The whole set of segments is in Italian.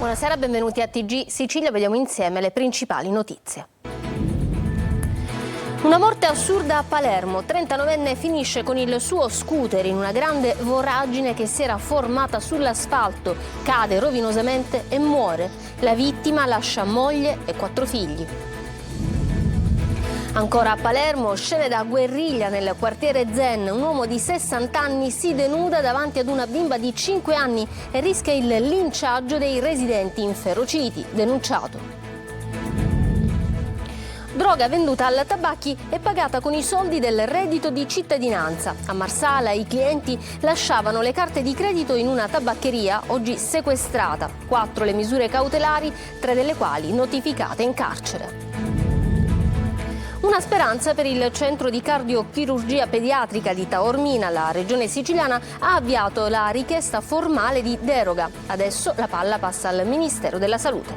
Buonasera, benvenuti a TG Sicilia, vediamo insieme le principali notizie. Una morte assurda a Palermo, 39enne finisce con il suo scooter in una grande voragine che si era formata sull'asfalto, cade rovinosamente e muore. La vittima lascia moglie e 4 figli. Ancora a Palermo, scene da guerriglia nel quartiere Zen. Un uomo di 60 anni si denuda davanti ad una bimba di 5 anni e rischia il linciaggio dei residenti inferociti. Denunciato. Droga venduta al tabacchi e pagata con i soldi del reddito di cittadinanza. A Marsala i clienti lasciavano le carte di credito in una tabaccheria, oggi sequestrata. 4 le misure cautelari, 3 delle quali notificate in carcere. Una speranza per il centro di cardiochirurgia pediatrica di Taormina. La regione siciliana ha avviato la richiesta formale di deroga. Adesso la palla passa al Ministero della Salute.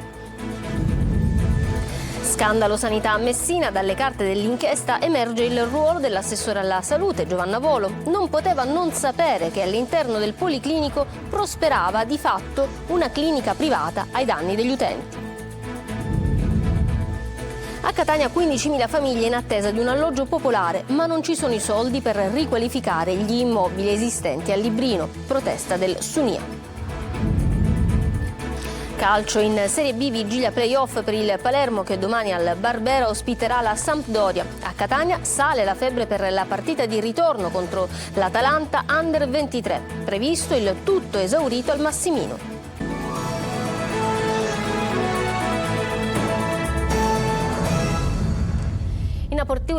Scandalo sanità a Messina, dalle carte dell'inchiesta emerge il ruolo dell'assessore alla salute Giovanna Volo. Non poteva non sapere che all'interno del policlinico prosperava di fatto una clinica privata ai danni degli utenti. A Catania 15.000 famiglie in attesa di un alloggio popolare, ma non ci sono i soldi per riqualificare gli immobili esistenti al Librino. Protesta del Sunia. Calcio in Serie B, vigilia playoff per il Palermo che domani al Barbera ospiterà la Sampdoria. A Catania sale la febbre per la partita di ritorno contro l'Atalanta Under 23. Previsto il tutto esaurito al Massimino.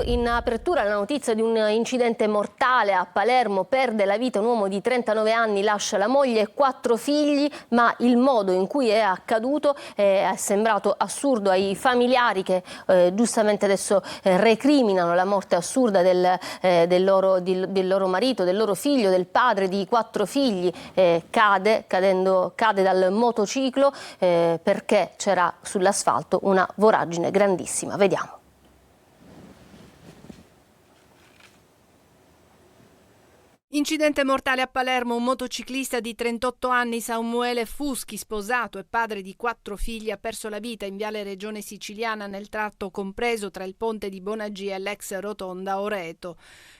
In apertura la notizia di un incidente mortale a Palermo, perde la vita un uomo di 39 anni, lascia la moglie e 4 figli, ma il modo in cui è accaduto è sembrato assurdo ai familiari che giustamente adesso recriminano la morte assurda del loro marito, del loro figlio, del padre di 4 figli, cade dal motociclo perché c'era sull'asfalto una voragine grandissima. Vediamo. Incidente mortale a Palermo, un motociclista di 38 anni, Samuele Fuschi, sposato e padre di 4 figli, ha perso la vita in viale Regione Siciliana nel tratto compreso tra il ponte di Bonagia e l'ex rotonda Oreto.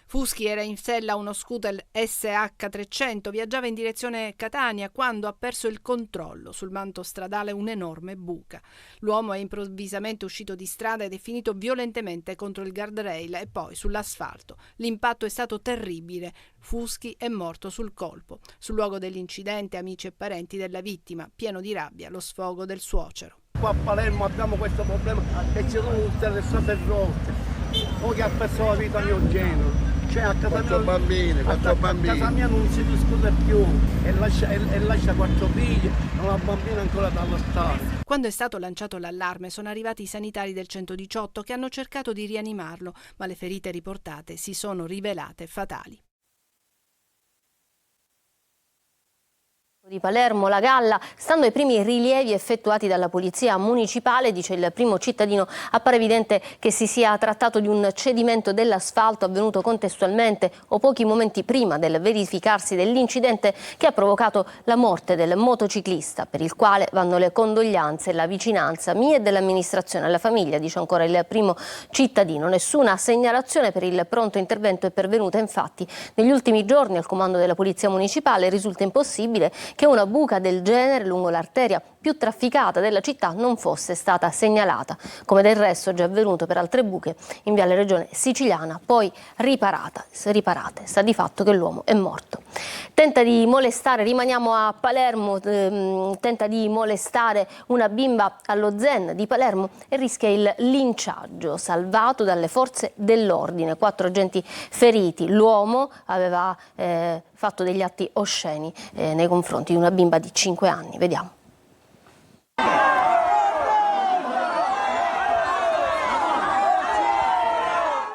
Fuschi era in sella a uno scooter SH300, viaggiava in direzione Catania quando ha perso il controllo. Sul manto stradale un'enorme buca. L'uomo è improvvisamente uscito di strada ed è finito violentemente contro il guardrail e poi sull'asfalto. L'impatto è stato terribile. Fuschi è morto sul colpo. Sul luogo dell'incidente amici e parenti della vittima, pieno di rabbia, lo sfogo del suocero. Qua a Palermo abbiamo questo problema e ci sono tutte le strade rotte. Poi che ha perso la vita mio genero. Cioè a casa mia, casa mia non si discute più e lascia 4 figli, una bambina ancora da allottare. Quando è stato lanciato l'allarme sono arrivati i sanitari del 118 che hanno cercato di rianimarlo, ma le ferite riportate si sono rivelate fatali. Di Palermo, la Galla, stando ai primi rilievi effettuati dalla polizia municipale, dice il primo cittadino, appare evidente che si sia trattato di un cedimento dell'asfalto avvenuto contestualmente o pochi momenti prima del verificarsi dell'incidente che ha provocato la morte del motociclista, per il quale vanno le condoglianze e la vicinanza mia e dell'amministrazione alla famiglia, dice ancora il primo cittadino. Nessuna segnalazione per il pronto intervento è pervenuta, infatti negli ultimi giorni al comando della polizia municipale risulta impossibile che una buca del genere lungo l'arteria più trafficata della città non fosse stata segnalata, come del resto è già avvenuto per altre buche in viale Regione Siciliana, poi riparate. Sta di fatto che l'uomo è morto. Tenta di molestare, rimaniamo a Palermo, tenta di molestare una bimba allo Zen di Palermo e rischia il linciaggio, salvato dalle forze dell'ordine, 4 agenti feriti. L'uomo aveva fatto degli atti osceni nei confronti di una bimba di 5 anni. Vediamo.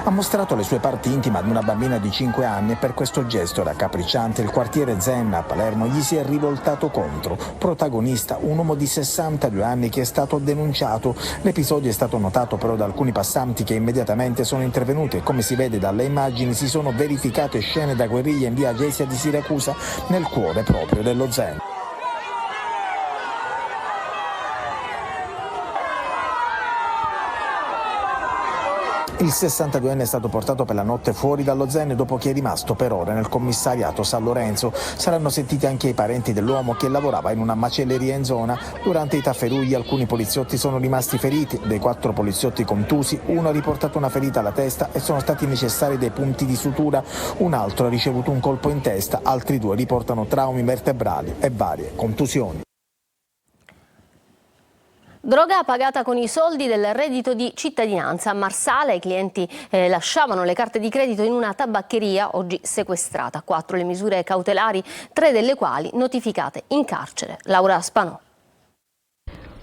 Ha mostrato le sue parti intime ad una bambina di 5 anni e per questo gesto raccapricciante il quartiere Zen a Palermo gli si è rivoltato contro. Protagonista un uomo di 62 anni che è stato denunciato. L'episodio è stato notato però da alcuni passanti che immediatamente sono intervenuti e, come si vede dalle immagini, si sono verificate scene da guerriglia in via Agesia di Siracusa, nel cuore proprio dello Zen. Il 62enne è stato portato per la notte fuori dallo Zen dopo che è rimasto per ore nel commissariato San Lorenzo. Saranno sentiti anche i parenti dell'uomo che lavorava in una macelleria in zona. Durante i tafferugli alcuni poliziotti sono rimasti feriti. Dei 4 poliziotti contusi, uno ha riportato una ferita alla testa e sono stati necessari dei punti di sutura. Un altro ha ricevuto un colpo in testa, altri 2 riportano traumi vertebrali e varie contusioni. Droga pagata con i soldi del reddito di cittadinanza. A Marsala i clienti lasciavano le carte di credito in una tabaccheria, oggi sequestrata. 4 le misure cautelari, 3 delle quali notificate in carcere. Laura Spanò.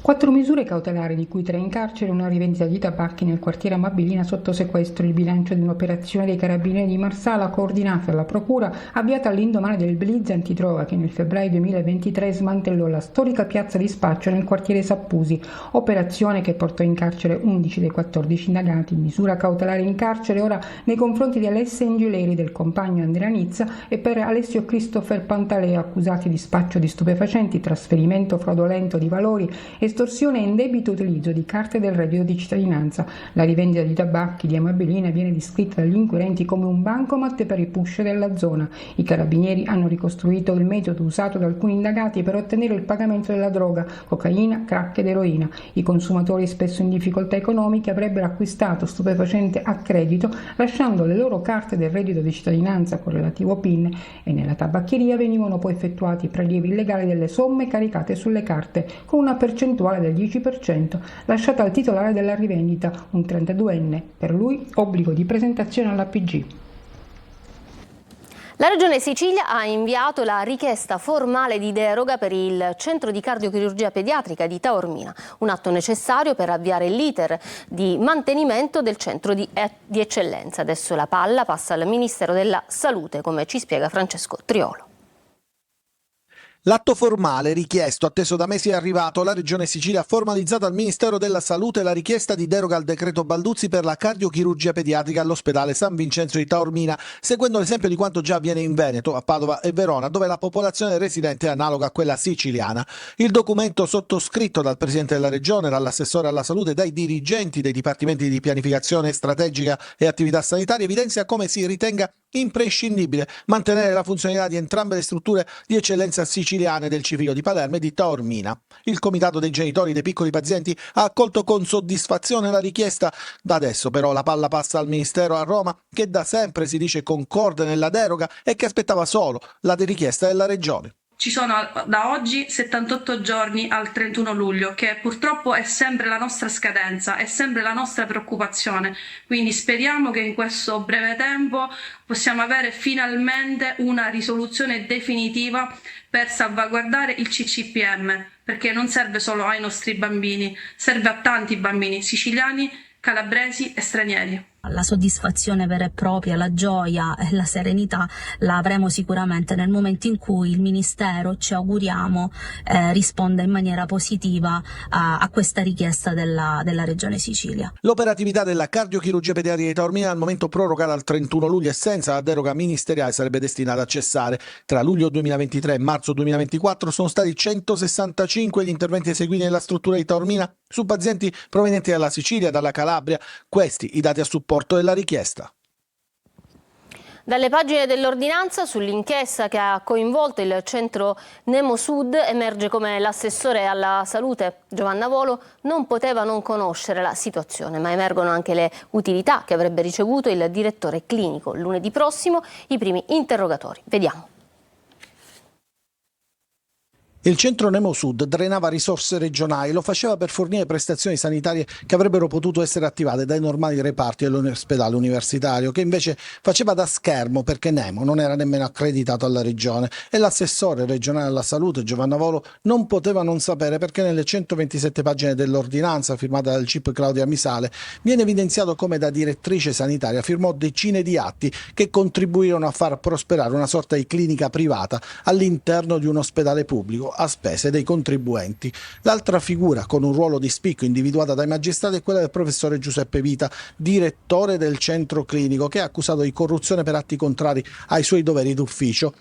4 misure cautelari, di cui 3 in carcere e una rivendita di tabacchi nel quartiere Amabilina sotto sequestro. Il bilancio di un'operazione dei carabinieri di Marsala coordinata dalla procura, avviata all'indomani del blitz antidroga che nel febbraio 2023 smantellò la storica piazza di spaccio nel quartiere Sappusi. Operazione che portò in carcere 11 dei 14 indagati. Misura cautelare in carcere ora nei confronti di Alessia Ingileri, del compagno Andrea Nizza, e per Alessio Christopher Pantaleo, accusati di spaccio di stupefacenti, trasferimento fraudolento di valori, estorsione e indebito utilizzo di carte del reddito di cittadinanza. La rivendita di tabacchi di Amabilina viene descritta dagli inquirenti come un bancomat per i push della zona. I carabinieri hanno ricostruito il metodo usato da alcuni indagati per ottenere il pagamento della droga, cocaina, crack ed eroina. I consumatori, spesso in difficoltà economiche, avrebbero acquistato stupefacente a credito lasciando le loro carte del reddito di cittadinanza con relativo PIN, e nella tabaccheria venivano poi effettuati prelievi illegali delle somme caricate sulle carte con una percentuale del 10% lasciata al titolare della rivendita, un 32enne. Per lui obbligo di presentazione all'APG. La Regione Sicilia ha inviato la richiesta formale di deroga per il centro di cardiochirurgia pediatrica di Taormina, un atto necessario per avviare l'iter di mantenimento del centro di eccellenza. Adesso la palla passa al Ministero della Salute, come ci spiega Francesco Triolo. L'atto formale richiesto, atteso da mesi, è arrivato. La Regione Sicilia ha formalizzato al Ministero della Salute la richiesta di deroga al decreto Balduzzi per la cardiochirurgia pediatrica all'ospedale San Vincenzo di Taormina, seguendo l'esempio di quanto già avviene in Veneto, a Padova e Verona, dove la popolazione residente è analoga a quella siciliana. Il documento, sottoscritto dal Presidente della Regione, dall'assessore alla salute e dai dirigenti dei dipartimenti di pianificazione strategica e attività sanitarie, evidenzia come si ritenga imprescindibile mantenere la funzionalità di entrambe le strutture di eccellenza siciliane del Civico di Palermo e di Taormina. Il comitato dei genitori dei piccoli pazienti ha accolto con soddisfazione la richiesta. Da adesso però la palla passa al Ministero a Roma, che da sempre si dice concorde nella deroga e che aspettava solo la richiesta della Regione. Ci sono da oggi 78 giorni al 31 luglio, che purtroppo è sempre la nostra scadenza, è sempre la nostra preoccupazione. Quindi speriamo che in questo breve tempo possiamo avere finalmente una risoluzione definitiva per salvaguardare il CCPM, perché non serve solo ai nostri bambini, serve a tanti bambini siciliani, calabresi e stranieri. La soddisfazione vera e propria, la gioia e la serenità la avremo sicuramente nel momento in cui il Ministero, ci auguriamo, risponda in maniera positiva a questa richiesta della Regione Sicilia. L'operatività della cardiochirurgia pediatrica di Taormina al momento prorogata al 31 luglio e senza la deroga ministeriale sarebbe destinata a cessare. Tra luglio 2023 e marzo 2024 sono stati 165 gli interventi eseguiti nella struttura di Taormina su pazienti provenienti dalla Sicilia e dalla Calabria. Questi i dati a supporto della richiesta. Dalle pagine dell'ordinanza sull'inchiesta che ha coinvolto il centro Nemo Sud emerge come l'assessore alla salute Giovanna Volo non poteva non conoscere la situazione, ma emergono anche le utilità che avrebbe ricevuto il direttore clinico. Lunedì prossimo i primi interrogatori. Vediamo. Il centro Nemo Sud drenava risorse regionali, lo faceva per fornire prestazioni sanitarie che avrebbero potuto essere attivate dai normali reparti dell'ospedale universitario, che invece faceva da schermo perché Nemo non era nemmeno accreditato alla regione, e l'assessore regionale alla salute Giovanna Volo non poteva non sapere, perché nelle 127 pagine dell'ordinanza firmata dal CIP Claudia Misale viene evidenziato come da direttrice sanitaria firmò decine di atti che contribuirono a far prosperare una sorta di clinica privata all'interno di un ospedale pubblico a spese dei contribuenti. L'altra figura con un ruolo di spicco individuata dai magistrati è quella del professore Giuseppe Vita, direttore del centro clinico, che è accusato di corruzione per atti contrari ai suoi doveri d'ufficio.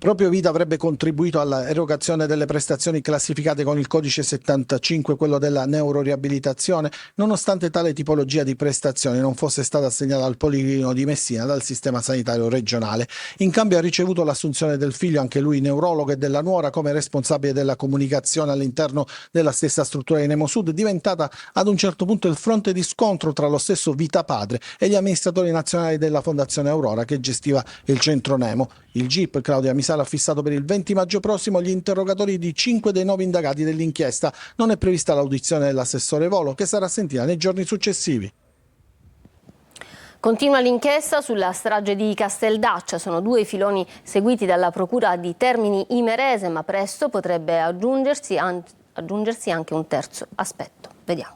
Proprio Vita avrebbe contribuito all'erogazione delle prestazioni classificate con il codice 75, quello della neuroriabilitazione, nonostante tale tipologia di prestazione non fosse stata assegnata al Policlinico di Messina dal sistema sanitario regionale. In cambio ha ricevuto l'assunzione del figlio, anche lui neurologo, e della nuora come responsabile della comunicazione all'interno della stessa struttura di Nemosud, diventata ad un certo punto il fronte di scontro tra lo stesso Vita padre e gli amministratori nazionali della Fondazione Aurora che gestiva il centro Nemo. Il GIP Claudia Misala ha fissato per il 20 maggio prossimo gli interrogatori di 5 dei 9 indagati dell'inchiesta. Non è prevista l'audizione dell'assessore Volo, che sarà sentita nei giorni successivi. Continua l'inchiesta sulla strage di Casteldaccia. Sono 2 i filoni seguiti dalla procura di Termini Imerese, ma presto potrebbe aggiungersi anche un terzo aspetto. Vediamo.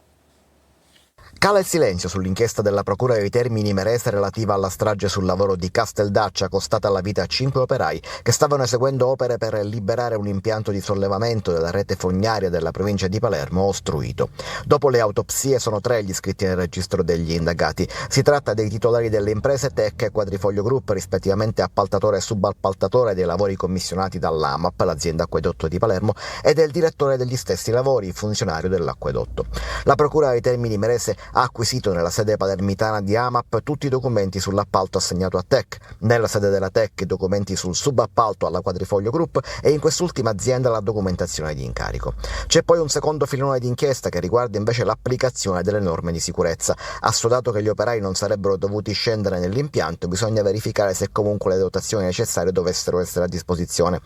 Cala il silenzio sull'inchiesta della Procura di Termini Imerese relativa alla strage sul lavoro di Casteldaccia, costata la vita a 5 operai che stavano eseguendo opere per liberare un impianto di sollevamento della rete fognaria della provincia di Palermo ostruito. Dopo le autopsie sono 3 gli iscritti nel registro degli indagati. Si tratta dei titolari delle imprese Tech e Quadrifoglio Group, rispettivamente appaltatore e subappaltatore dei lavori commissionati dall'AMAP, l'azienda Acquedotto di Palermo, e del direttore degli stessi lavori, funzionario dell'Acquedotto. La Procura di Termini Imerese ha acquisito nella sede palermitana di AMAP tutti i documenti sull'appalto assegnato a Tech, nella sede della Tech i documenti sul subappalto alla Quadrifoglio Group e in quest'ultima azienda la documentazione di incarico. C'è poi un secondo filone di inchiesta che riguarda invece l'applicazione delle norme di sicurezza. Assodato che gli operai non sarebbero dovuti scendere nell'impianto, bisogna verificare se comunque le dotazioni necessarie dovessero essere a disposizione.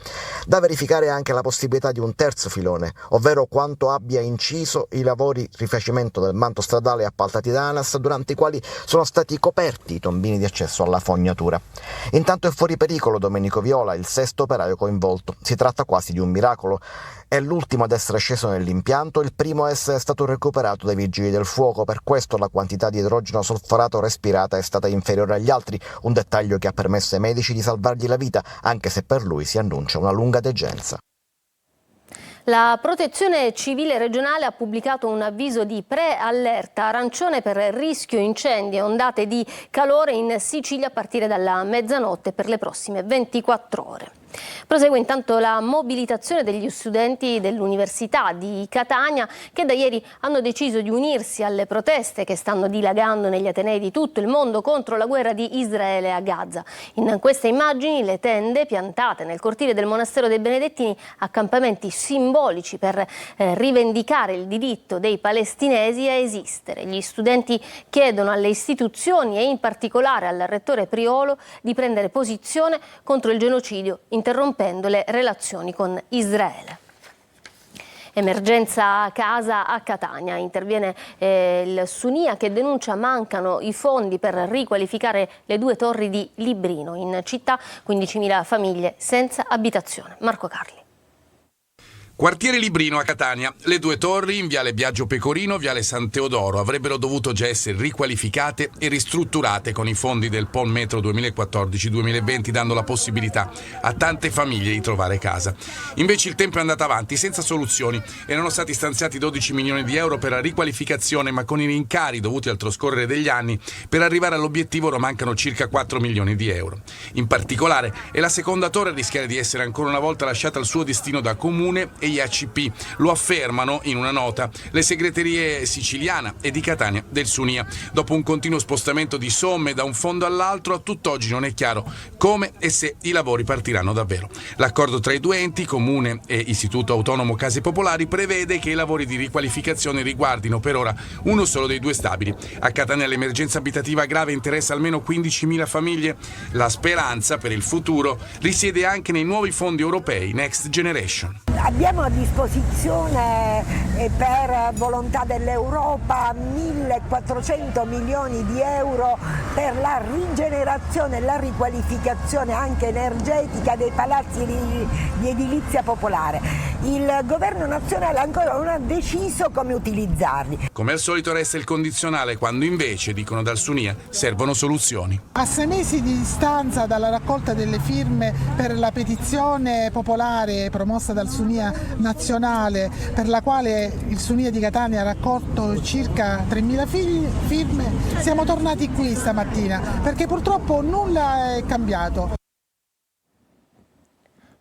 Da verificare anche la possibilità di un terzo filone, ovvero quanto abbia inciso i lavori rifacimento del manto stradale appaltati da ANAS, durante i quali sono stati coperti i tombini di accesso alla fognatura. Intanto è fuori pericolo Domenico Viola, il 6° operaio coinvolto. Si tratta quasi di un miracolo. È l'ultimo ad essere sceso nell'impianto, il primo a essere stato recuperato dai vigili del fuoco. Per questo la quantità di idrogeno solforato respirata è stata inferiore agli altri, un dettaglio che ha permesso ai medici di salvargli la vita, anche se per lui si annuncia una lunga degenza. La Protezione Civile regionale ha pubblicato un avviso di preallerta arancione per rischio incendi e ondate di calore in Sicilia a partire dalla mezzanotte per le prossime 24 ore. Prosegue intanto la mobilitazione degli studenti dell'Università di Catania, che da ieri hanno deciso di unirsi alle proteste che stanno dilagando negli atenei di tutto il mondo contro la guerra di Israele a Gaza. In queste immagini le tende piantate nel cortile del Monastero dei Benedettini, accampamenti simbolici per rivendicare il diritto dei palestinesi a esistere. Gli studenti chiedono alle istituzioni e in particolare al rettore Priolo di prendere posizione contro il genocidio, interrompendo le relazioni con Israele. Emergenza casa a Catania. Interviene il Sunia che denuncia mancano i fondi per riqualificare le 2 torri di Librino. In città 15.000 famiglie senza abitazione. Marco Carli. Quartiere Librino a Catania. Le 2 torri in viale Biagio Pecorino, viale San Teodoro avrebbero dovuto già essere riqualificate e ristrutturate con i fondi del PON Metro 2014-2020, dando la possibilità a tante famiglie di trovare casa. Invece il tempo è andato avanti senza soluzioni. Erano stati stanziati 12 milioni di euro per la riqualificazione, ma con i rincari dovuti al trascorrere degli anni, per arrivare all'obiettivo ora mancano circa 4 milioni di euro. In particolare è la seconda torre a rischiare di essere ancora una volta lasciata al suo destino da comune e gli ACP. Lo affermano in una nota le segreterie siciliana e di Catania del Sunia. Dopo un continuo spostamento di somme da un fondo all'altro, a tutt'oggi non è chiaro come e se i lavori partiranno davvero. L'accordo tra i 2 enti, Comune e Istituto Autonomo Case Popolari, prevede che i lavori di riqualificazione riguardino per ora uno solo dei 2 stabili. A Catania l'emergenza abitativa grave interessa almeno 15.000 famiglie. La speranza per il futuro risiede anche nei nuovi fondi europei Next Generation. Abbiamo a disposizione per volontà dell'Europa 1.400 milioni di euro per la rigenerazione e la riqualificazione anche energetica dei palazzi di edilizia popolare. Il governo nazionale ancora non ha deciso come utilizzarli. Come al solito resta il condizionale, quando invece, dicono dal Sunia, servono soluzioni. A 6 mesi di distanza dalla raccolta delle firme per la petizione popolare promossa dal Sunia nazionale, per la quale il Sunia di Catania ha raccolto circa 3.000 firme, siamo tornati qui stamattina perché purtroppo nulla è cambiato.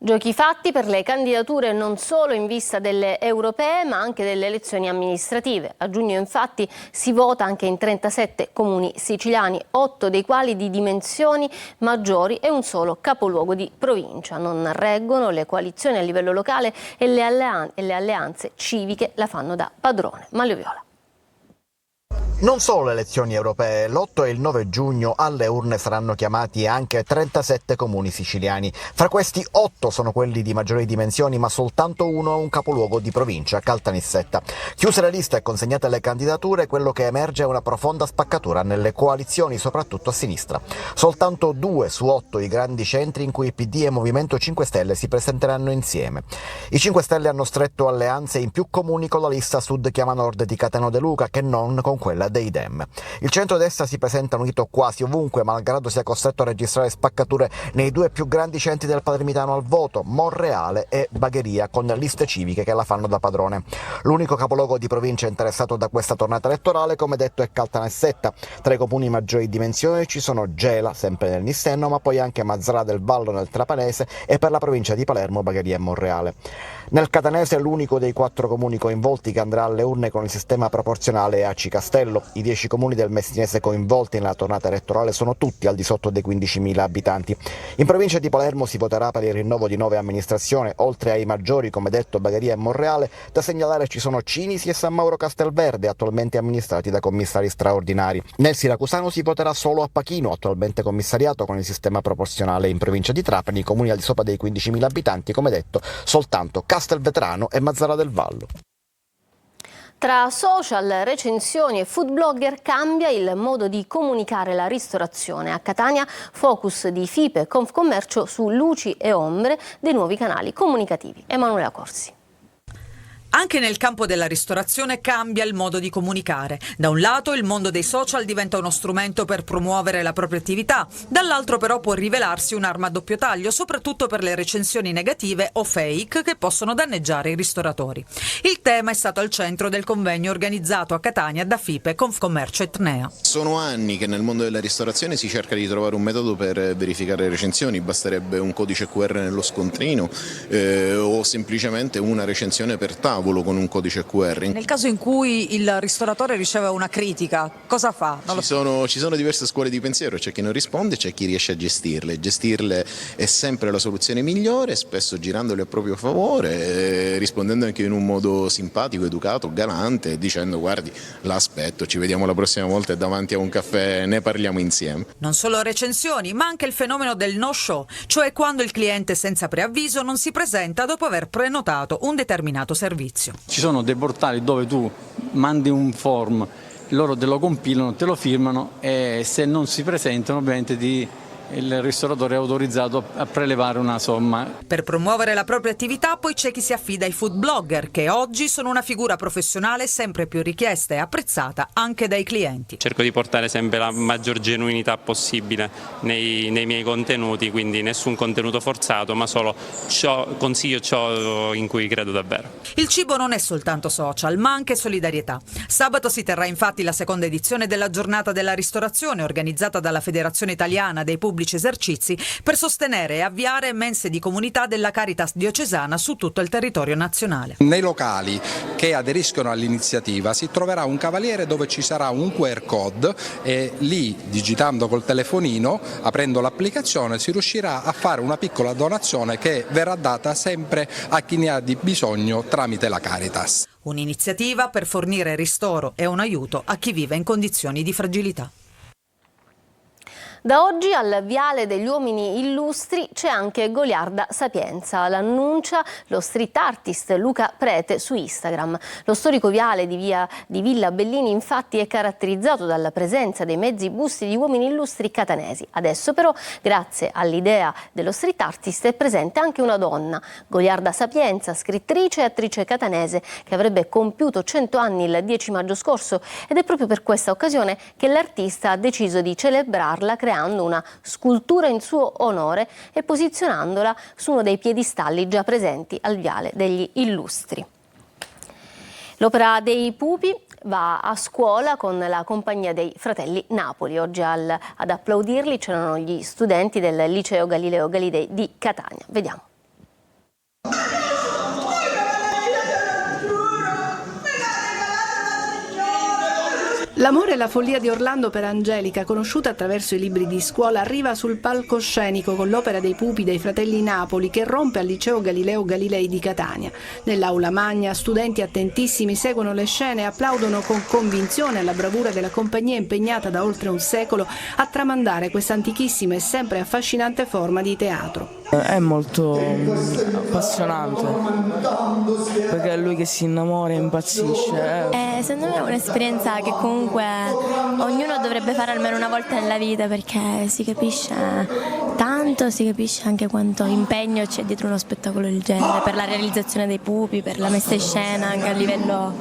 Giochi fatti per le candidature non solo in vista delle europee ma anche delle elezioni amministrative. A giugno infatti si vota anche in 37 comuni siciliani, 8 dei quali di dimensioni maggiori e un solo capoluogo di provincia. Non reggono le coalizioni a livello locale e le alleanze civiche la fanno da padrone. Manlio Viola. Non solo le elezioni europee, l'8 e il 9 giugno alle urne saranno chiamati anche 37 comuni siciliani. Fra questi 8 sono quelli di maggiori dimensioni, ma soltanto uno ha un capoluogo di provincia, Caltanissetta. Chiuse le liste e consegnate le candidature, quello che emerge è una profonda spaccatura nelle coalizioni, soprattutto a sinistra. Soltanto 2 su 8 i grandi centri in cui PD e Movimento 5 Stelle si presenteranno insieme. I 5 Stelle hanno stretto alleanze in più comuni con la lista Sud Chiama Nord di Cateno De Luca che non con quella dei Dem. Il centrodestra si presenta unito quasi ovunque, malgrado sia costretto a registrare spaccature nei 2 più grandi centri del palermitano al voto, Monreale e Bagheria, con liste civiche che la fanno da padrone. L'unico capoluogo di provincia interessato da questa tornata elettorale, come detto, è Caltanissetta. Tra i comuni maggiori dimensioni ci sono Gela, sempre nel Nistenno, ma poi anche Mazzara del Vallo nel Trapanese e per la provincia di Palermo, Bagheria e Monreale. Nel Catanese l'unico dei 4 comuni coinvolti che andrà alle urne con il sistema proporzionale è Aci Castello. I 10 comuni del Messinese coinvolti nella tornata elettorale sono tutti al di sotto dei 15.000 abitanti. In provincia di Palermo si voterà per il rinnovo di 9 amministrazioni, oltre ai maggiori come detto Bagheria e Monreale. Da segnalare ci sono Cinisi e San Mauro Castelverde, attualmente amministrati da commissari straordinari. Nel siracusano si voterà solo a Pachino, attualmente commissariato con il sistema proporzionale. In provincia di Trapani i comuni al di sopra dei 15.000 abitanti, come detto, soltanto Castelvetrano e Mazzara del Vallo. Tra social, recensioni e food blogger cambia il modo di comunicare la ristorazione. A Catania, focus di FIPE e Confcommercio su luci e ombre dei nuovi canali comunicativi. Emanuela Corsi. Anche nel campo della ristorazione cambia il modo di comunicare. Da un lato il mondo dei social diventa uno strumento per promuovere la propria attività, dall'altro però può rivelarsi un'arma a doppio taglio, soprattutto per le recensioni negative o fake che possono danneggiare i ristoratori. Il tema è stato al centro del convegno organizzato a Catania da FIPE, Confcommercio e Tnea. Sono anni che nel mondo della ristorazione si cerca di trovare un metodo per verificare le recensioni, basterebbe un codice QR nello scontrino o semplicemente una recensione per tavolo con un codice QR. Nel caso in cui il ristoratore riceve una critica, cosa fa? Ci sono diverse scuole di pensiero, c'è chi non risponde, c'è chi riesce a gestirle. Gestirle è sempre la soluzione migliore, spesso girandole a proprio favore, rispondendo anche in un modo simpatico, educato, galante, dicendo guardi, l'aspetto, ci vediamo la prossima volta e davanti a un caffè ne parliamo insieme. Non solo recensioni, ma anche il fenomeno del no-show, cioè quando il cliente senza preavviso non si presenta dopo aver prenotato un determinato servizio. Ci sono dei portali dove tu mandi un form, loro te lo compilano, te lo firmano e se non si presentano ovviamente il ristoratore è autorizzato a prelevare una somma. Per promuovere la propria attività poi c'è chi si affida ai food blogger, che oggi sono una figura professionale sempre più richiesta e apprezzata anche dai clienti. Cerco di portare sempre la maggior genuinità possibile nei miei contenuti, quindi nessun contenuto forzato, ma solo consiglio ciò in cui credo davvero. Il cibo non è soltanto social, ma anche solidarietà. Sabato si terrà infatti la seconda edizione della Giornata della Ristorazione, organizzata dalla Federazione Italiana dei Pubblici Esercizi, per sostenere e avviare mense di comunità della Caritas diocesana su tutto il territorio nazionale. Nei locali che aderiscono all'iniziativa si troverà un cavaliere dove ci sarà un QR code e lì, digitando col telefonino, aprendo l'applicazione, si riuscirà a fare una piccola donazione che verrà data sempre a chi ne ha di bisogno tramite la Caritas. Un'iniziativa per fornire ristoro e un aiuto a chi vive in condizioni di fragilità. Da oggi al Viale degli Uomini Illustri c'è anche Goliarda Sapienza, l'annuncia lo street artist Luca Prete su Instagram. Lo storico viale di Villa Bellini infatti è caratterizzato dalla presenza dei mezzi busti di uomini illustri catanesi. Adesso però, grazie all'idea dello street artist, è presente anche una donna, Goliarda Sapienza, scrittrice e attrice catanese, che avrebbe compiuto 100 anni il 10 maggio scorso, ed è proprio per questa occasione che l'artista ha deciso di celebrarla creando una scultura in suo onore e posizionandola su uno dei piedistalli già presenti al Viale degli Illustri. L'opera dei Pupi va a scuola con la compagnia dei Fratelli Napoli. Oggi ad applaudirli c'erano gli studenti del liceo Galileo Galilei di Catania. Vediamo. L'amore e la follia di Orlando per Angelica, conosciuta attraverso i libri di scuola, arriva sul palcoscenico con l'opera dei pupi dei fratelli Napoli che rompe al liceo Galileo Galilei di Catania. Nell'aula magna studenti attentissimi seguono le scene e applaudono con convinzione alla bravura della compagnia impegnata da oltre un secolo a tramandare questa antichissima e sempre affascinante forma di teatro. È molto appassionante perché è lui che si innamora e impazzisce. Secondo me è un'esperienza che comunque ognuno dovrebbe fare almeno una volta nella vita, perché si capisce tanto, si capisce anche quanto impegno c'è dietro uno spettacolo del genere, per la realizzazione dei pupi, per la messa in scena anche a livello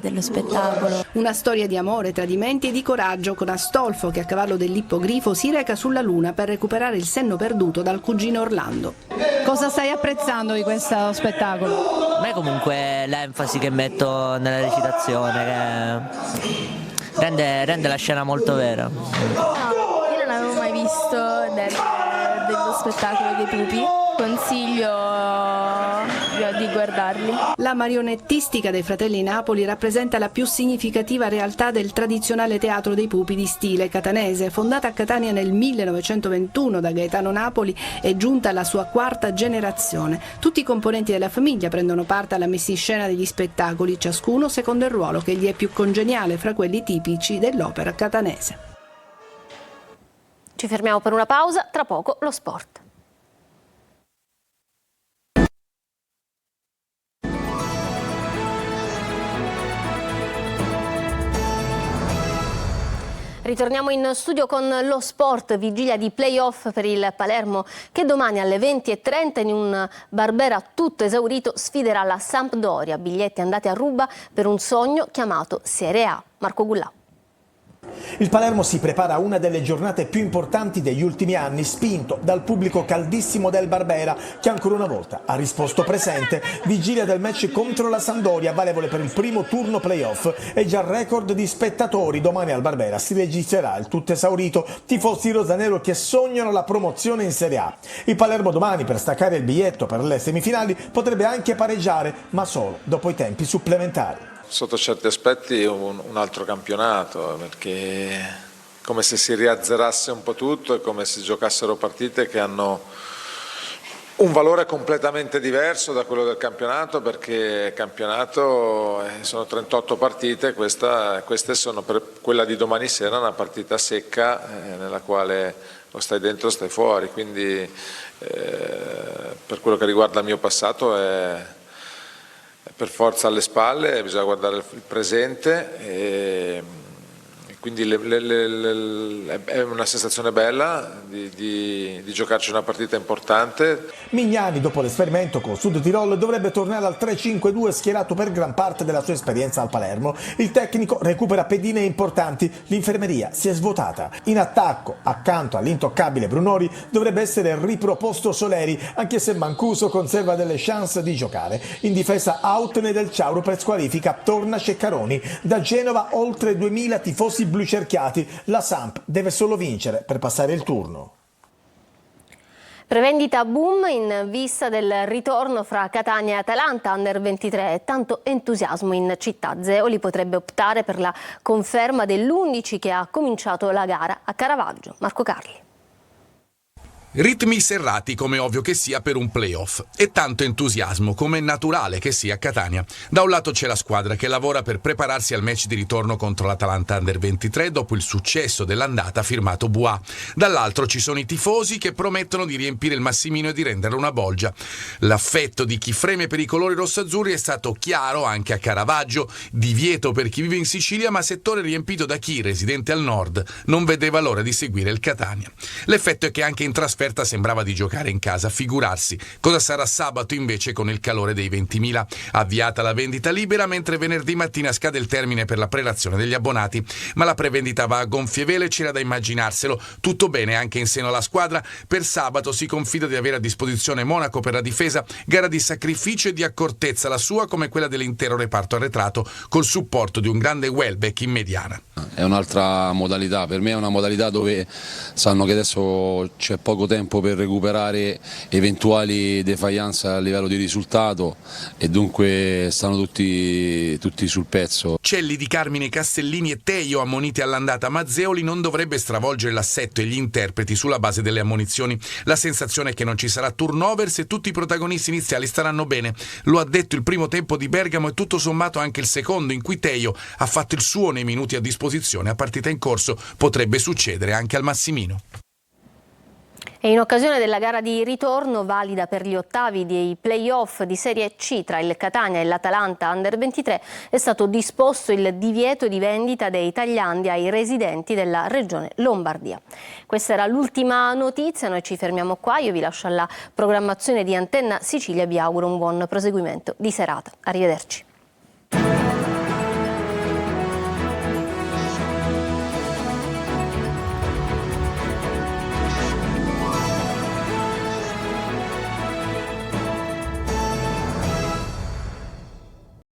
dello spettacolo. Una storia di amore, tradimenti e di coraggio con Astolfo che a cavallo dell'ippogrifo si reca sulla Luna per recuperare il senno perduto dal cugino Orlando. Cosa stai apprezzando di questo spettacolo? A me comunque l'enfasi che metto nella recitazione che rende la scena molto vera. No, io non avevo mai visto dello spettacolo dei pupi, consiglio di guardarli. La marionettistica dei fratelli Napoli rappresenta la più significativa realtà del tradizionale teatro dei pupi di stile catanese. Fondata a Catania nel 1921 da Gaetano Napoli, è giunta alla sua quarta generazione. Tutti i componenti della famiglia prendono parte alla messa in scena degli spettacoli, ciascuno secondo il ruolo che gli è più congeniale fra quelli tipici dell'opera catanese. Ci fermiamo per una pausa, tra poco lo sport. Ritorniamo in studio con lo sport, vigilia di play-off per il Palermo che domani alle 20:30 in un Barbera tutto esaurito sfiderà la Sampdoria, biglietti andati a ruba per un sogno chiamato Serie A. Marco Gullà. Il Palermo si prepara a una delle giornate più importanti degli ultimi anni, spinto dal pubblico caldissimo del Barbera, che ancora una volta ha risposto presente. Vigilia del match contro la Sampdoria, valevole per il primo turno playoff, e già record di spettatori. Domani al Barbera si registrerà il tutto esaurito, tifosi rosanero che sognano la promozione in Serie A. Il Palermo domani, per staccare il biglietto per le semifinali, potrebbe anche pareggiare, ma solo dopo i tempi supplementari. Sotto certi aspetti un altro campionato, perché è come se si riazzerasse un po' tutto, è come se giocassero partite che hanno un valore completamente diverso da quello del campionato, perché il campionato sono 38 partite, queste sono, per quella di domani sera, una partita secca nella quale o stai dentro o stai fuori, quindi per quello che riguarda il mio passato è per forza alle spalle, bisogna guardare il presente e quindi è una sensazione bella di giocarci una partita importante. Mignani, dopo l'esperimento con Sud Tirol, dovrebbe tornare al 3-5-2 schierato per gran parte della sua esperienza al Palermo. Il tecnico recupera pedine importanti, l'infermeria si è svuotata. In attacco, accanto all'intoccabile Brunori, dovrebbe essere riproposto Soleri, anche se Mancuso conserva delle chance di giocare. In difesa out del Ciauro per squalifica, torna Ceccaroni. Da Genova oltre 2000 tifosi blucerchiati, la Samp deve solo vincere per passare il turno. Prevendita boom in vista del ritorno fra Catania e Atalanta Under 23 e tanto entusiasmo in città. Zeoli potrebbe optare per la conferma dell'11 che ha cominciato la gara a Caravaggio. Marco Carli. Ritmi serrati come ovvio che sia per un playoff e tanto entusiasmo come è naturale che sia a Catania. Da un lato c'è la squadra che lavora per prepararsi al match di ritorno contro l'Atalanta Under 23 dopo il successo dell'andata firmato Bois. Dall'altro ci sono i tifosi che promettono di riempire il Massimino e di renderlo una bolgia. L'affetto di chi freme per i colori rossazzurri è stato chiaro anche a Caravaggio, divieto per chi vive in Sicilia ma settore riempito da chi, residente al nord, non vedeva l'ora di seguire il Catania. L'effetto è che anche in trasferta sembrava di giocare in casa, figurarsi cosa sarà sabato invece con il calore dei 20.000. Avviata la vendita libera, mentre venerdì mattina scade il termine per la prelazione degli abbonati, ma la prevendita va a gonfie vele, c'era da immaginarselo. Tutto bene anche in seno alla squadra. Per sabato si confida di avere a disposizione Monaco per la difesa, gara di sacrificio e di accortezza, la sua come quella dell'intero reparto arretrato, col supporto di un grande Welbeck in mediana. È un'altra modalità, per me è una modalità dove sanno che adesso c'è poco tempo per recuperare eventuali defaillance a livello di risultato e dunque stanno tutti sul pezzo. Celli di Carmine Castellini e Teio ammoniti all'andata, Mazzeoli non dovrebbe stravolgere l'assetto e gli interpreti sulla base delle ammonizioni. La sensazione è che non ci sarà turnover se tutti i protagonisti iniziali staranno bene. Lo ha detto il primo tempo di Bergamo e tutto sommato anche il secondo, in cui Teio ha fatto il suo nei minuti a disposizione. A partita in corso potrebbe succedere anche al Massimino. E in occasione della gara di ritorno, valida per gli ottavi dei play-off di Serie C tra il Catania e l'Atalanta Under 23, è stato disposto il divieto di vendita dei tagliandi ai residenti della regione Lombardia. Questa era l'ultima notizia, noi ci fermiamo qua, io vi lascio alla programmazione di Antenna Sicilia e vi auguro un buon proseguimento di serata. Arrivederci.